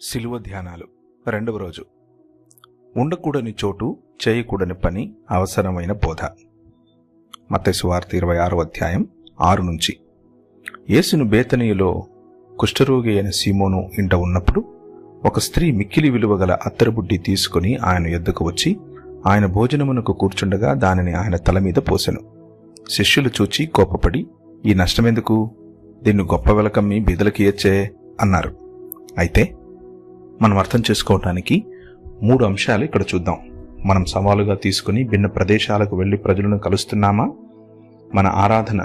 శిలువ ధ్యానాలు రెండవ రోజు. ఉండకూడని చోటు, చేయకూడని పని, అవసరమైన బోధ. మత్తయి సువార్త 26వ అధ్యాయం 6 నుంచి. యేసును బేతనీయులో కుష్ఠరోగి అయిన సీమోను ఇంట ఉన్నప్పుడు ఒక స్త్రీ మిక్కిలి విలువ గల అత్తరుబుడ్డి తీసుకుని ఆయన యొద్దకు వచ్చి ఆయన భోజనమునకు కూర్చుండగా దానిని ఆయన తల మీద పోసెను. శిష్యులు చూచి కోపపడి, ఈ నష్టమెందుకు? దీన్ని గొప్ప వెలకమ్మి బీదలకి ఇయ్యచ్చే అన్నారు. అయితే మనం అర్థం చేసుకోవటానికి 3 అంశాలు ఇక్కడ చూద్దాం. మనం సవాలుగా తీసుకుని భిన్న ప్రదేశాలకు వెళ్లి ప్రజలను కలుస్తున్నామా? మన ఆరాధన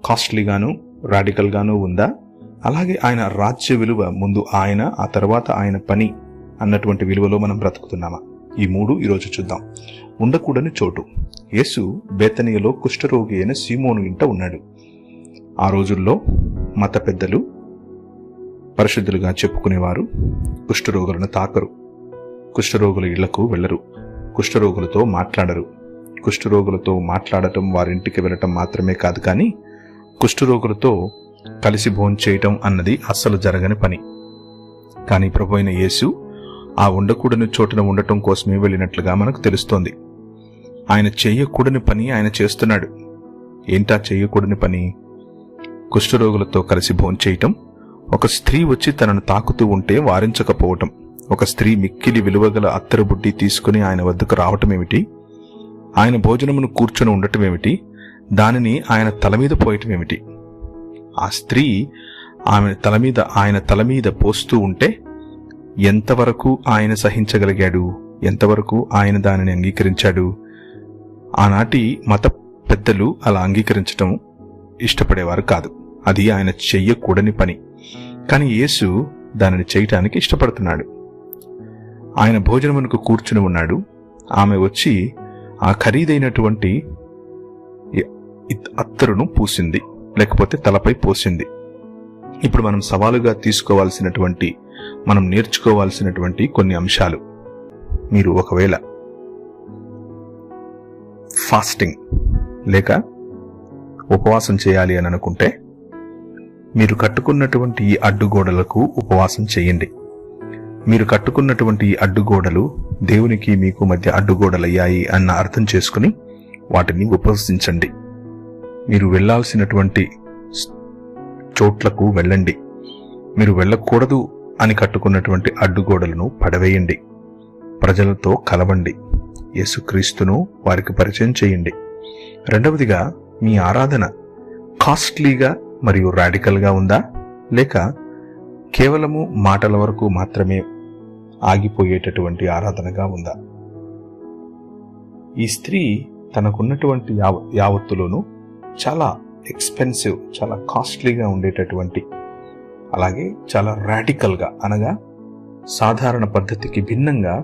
కాస్ట్లీగాను రాడికల్గాను ఉందా? అలాగే ఆయన రాజ్య విలువ, ముందు ఆయన, ఆ తర్వాత ఆయన పని అన్నటువంటి విలువలో మనం బ్రతుకుతున్నామా? ఈ 3 ఈరోజు చూద్దాం. ఉండకూడని చోటు. యేసు బేతనీయలో కుష్ఠరోగి అయిన సీమోను ఇంట ఉన్నాడు. ఆ రోజుల్లో మత పెద్దలు, పరిశుద్ధులుగా చెప్పుకునేవారు కుష్ఠరోగులను తాకరు, కుష్ఠరోగుల ఇళ్లకు వెళ్లరు, కుష్ఠరోగులతో మాట్లాడరు. కుష్ఠరోగులతో మాట్లాడటం, వారింటికి వెళ్ళటం మాత్రమే కాదు, కానీ కుష్ఠరోగులతో కలిసి భోంచేయటం అన్నది అస్సలు జరగని పని. కానీ ప్రభు అయిన యేసు ఆ ఉండకూడని చోటున ఉండటం కోసమే వెళ్ళినట్లుగా మనకు తెలుస్తోంది. ఆయన చేయకూడని పని ఆయన చేస్తున్నాడు. ఏంటా చేయకూడని పని? కుష్ఠరోగులతో కలిసి భోంచేయటం. ఒక స్త్రీ వచ్చి తనను తాకుతూ ఉంటే వారించకపోవటం. ఒక స్త్రీ మిక్కిలి విలువగల అత్తరు బుడ్డి తీసుకుని ఆయన వద్దకు రావటమేమిటి? ఆయన భోజనమును కూర్చొని ఉండటమేమిటి? దానిని ఆయన తల మీద పోయటమేమిటి? ఆ స్త్రీ ఆయన తల మీద పోస్తూ ఉంటే ఎంతవరకు ఆయన సహించగలిగాడు? ఎంతవరకు ఆయన దానిని అంగీకరించాడు? ఆనాటి మత పెద్దలు అలా అంగీకరించటం ఇష్టపడేవారు కాదు. అది ఆయన చెయ్యకూడని పని. కానీ యేసు దానిని చేయటానికి ఇష్టపడుతున్నాడు. ఆయన భోజనమునకు కూర్చుని ఉన్నాడు. ఆమె వచ్చి ఆ ఖరీదైనటువంటి అత్తరును పూసింది, లేకపోతే తలపై పోసింది. ఇప్పుడు మనం సవాలుగా తీసుకోవాల్సినటువంటి, మనం నేర్చుకోవాల్సినటువంటి కొన్ని అంశాలు. మీరు ఒకవేళ ఫాస్టింగ్ లేక ఉపవాసం చేయాలి అని అనుకుంటే, మీరు కట్టుకున్నటువంటి ఈ అడ్డుగోడలకు ఉపవాసం చేయండి. మీరు కట్టుకున్నటువంటి ఈ అడ్డుగోడలు దేవునికి మీకు మధ్య అడ్డుగోడలయ్యాయి అన్న అర్థం చేసుకుని వాటిని ఉపవసించండి. మీరు వెళ్లాల్సినటువంటి చోట్లకు వెళ్ళండి. మీరు వెళ్ళకూడదు అని కట్టుకున్నటువంటి అడ్డుగోడలను పడవేయండి. ప్రజలతో కలవండి. యేసుక్రీస్తును వారికి పరిచయం చేయండి. రెండవదిగా, మీ ఆరాధన కాస్ట్లీగా మరియు రాడికల్గా ఉందా, లేక కేవలము మాటల వరకు మాత్రమే ఆగిపోయేటటువంటి ఆరాధనగా ఉందా? ఈ స్త్రీ తనకున్నటువంటి యావత్తులోనూ చాలా ఎక్స్పెన్సివ్, చాలా కాస్ట్లీగా ఉండేటటువంటి, అలాగే చాలా రాడికల్గా, అనగా సాధారణ పద్ధతికి భిన్నంగా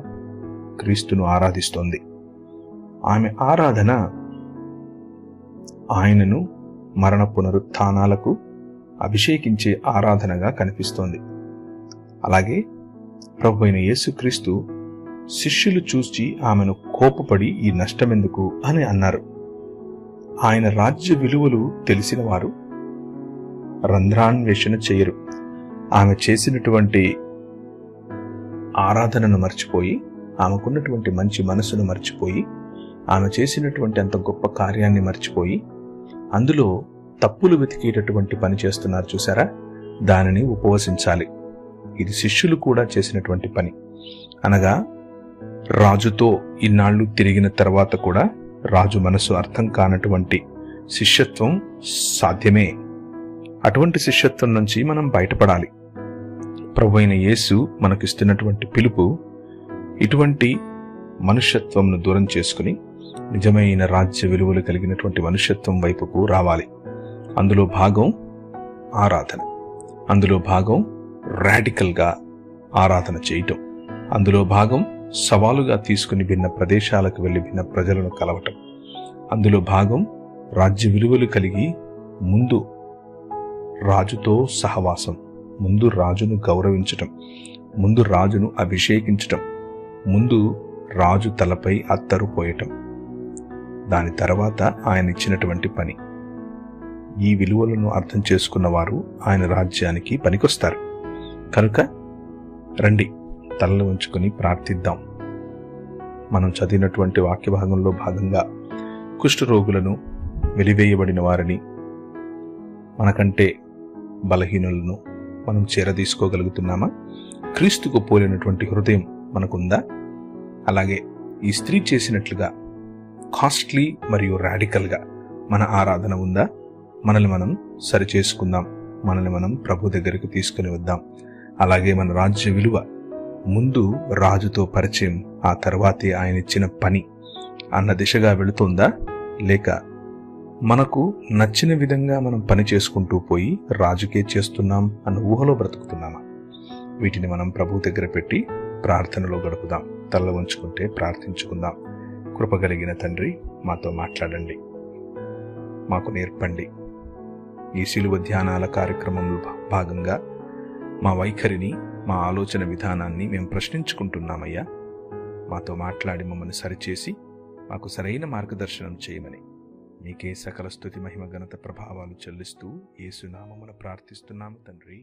క్రీస్తును ఆరాధిస్తోంది. ఆమె ఆరాధన ఆయనను మరణ పునరుత్థానాలకు అభిషేకించే ఆరాధనగా కనిపిస్తోంది. అలాగే ప్రభు అయిన యేసుక్రీస్తు శిష్యులు చూసి ఆమెను కోపపడి, ఈ నష్టమెందుకు అని అన్నారు. ఆయన రాజ్య విలువలు తెలిసిన వారు రంధ్రాన్వేషణ చేయరు. ఆమె చేసినటువంటి ఆరాధనను మర్చిపోయి, ఆమెకున్నటువంటి మంచి మనసును మర్చిపోయి, ఆమె చేసినటువంటి అంత గొప్ప కార్యాన్ని మర్చిపోయి, అందులో తప్పులు వెతికేటటువంటి పని చేస్తున్నారు చూసారా? దానిని ఉపవసించాలి. ఇది శిష్యులు కూడా చేసినటువంటి పని. అనగా రాజుతో ఇన్నాళ్లు తిరిగిన తర్వాత కూడా రాజు మనసు అర్థం కానటువంటి శిష్యత్వం సాధ్యమే. అటువంటి శిష్యత్వం నుంచి మనం బయటపడాలి. ప్రభువైన యేసు మనకిస్తున్నటువంటి పిలుపు ఇటువంటి మనుష్యత్వంను దూరం చేసుకుని నిజమైన రాజ్య విలువలు కలిగినటువంటి మనుష్యత్వం వైపుకు రావాలి. అందులో భాగం ఆరాధన. అందులో భాగం రాడికల్గా ఆరాధన చేయటం. అందులో భాగం సవాలుగా తీసుకుని భిన్న ప్రదేశాలకు వెళ్లి భిన్న ప్రజలను కలవటం. అందులో భాగం రాజ్య విలువలు కలిగి ముందు రాజుతో సహవాసం, ముందు రాజును గౌరవించటం, ముందు రాజును అభిషేకించటం, ముందు రాజు తలపై అత్తరు పోయటం, దాని తర్వాత ఆయన ఇచ్చినటువంటి పని. ఈ విలువలను అర్థం చేసుకున్న వారు ఆయన రాజ్యానికి పనికొస్తారు. కనుక రండి, తలలు ఉంచుకొని ప్రార్థిద్దాం. మనం చదివినటువంటి వాక్య భాగంలో భాగంగా కుష్ఠరోగులను, వెలివేయబడిన వారిని, మనకంటే బలహీనులను మనం చేరదీసుకోగలుగుతున్నామా? క్రీస్తుకు పోలినటువంటి హృదయం మనకుందా? అలాగే ఈ స్త్రీ చేసినట్లుగా కాస్ట్లీ మరియు రాడికల్గా మన ఆరాధన ఉందా? మనల్ని మనం సరిచేసుకుందాం. మనల్ని మనం ప్రభు దగ్గరికి తీసుకుని వద్దాం. అలాగే మన రాజ్య విలువ ముందు రాజుతో పరిచయం, ఆ తర్వాతే ఆయన ఇచ్చిన పని అన్న దిశగా వెళుతుందా? లేక మనకు నచ్చిన విధంగా మనం పని చేసుకుంటూ పోయి రాజుకే చేస్తున్నాం అన్న ఊహలో బ్రతుకుతున్నామా? వీటిని మనం ప్రభు దగ్గర పెట్టి ప్రార్థనలో గడుపుదాం. తల్ల ఉంచుకుంటే ప్రార్థించుకుందాం. కృపగలిగిన తండ్రి, మాతో మాట్లాడండి, మాకు నేర్పండి. ఈ శిలువ ధ్యానాల కార్యక్రమంలో భాగంగా మా వైఖరిని, మా ఆలోచన విధానాన్ని మేము ప్రశ్నించుకుంటున్నామయ్యా. మాతో మాట్లాడి మమ్మల్ని సరిచేసి మాకు సరైన మార్గదర్శనం చేయమని మీకే సకల స్తుతి, మహిమ, ఘనత, ప్రభావాలు చెల్లిస్తూ యేసు నామమున ప్రార్థిస్తున్నాము తండ్రి.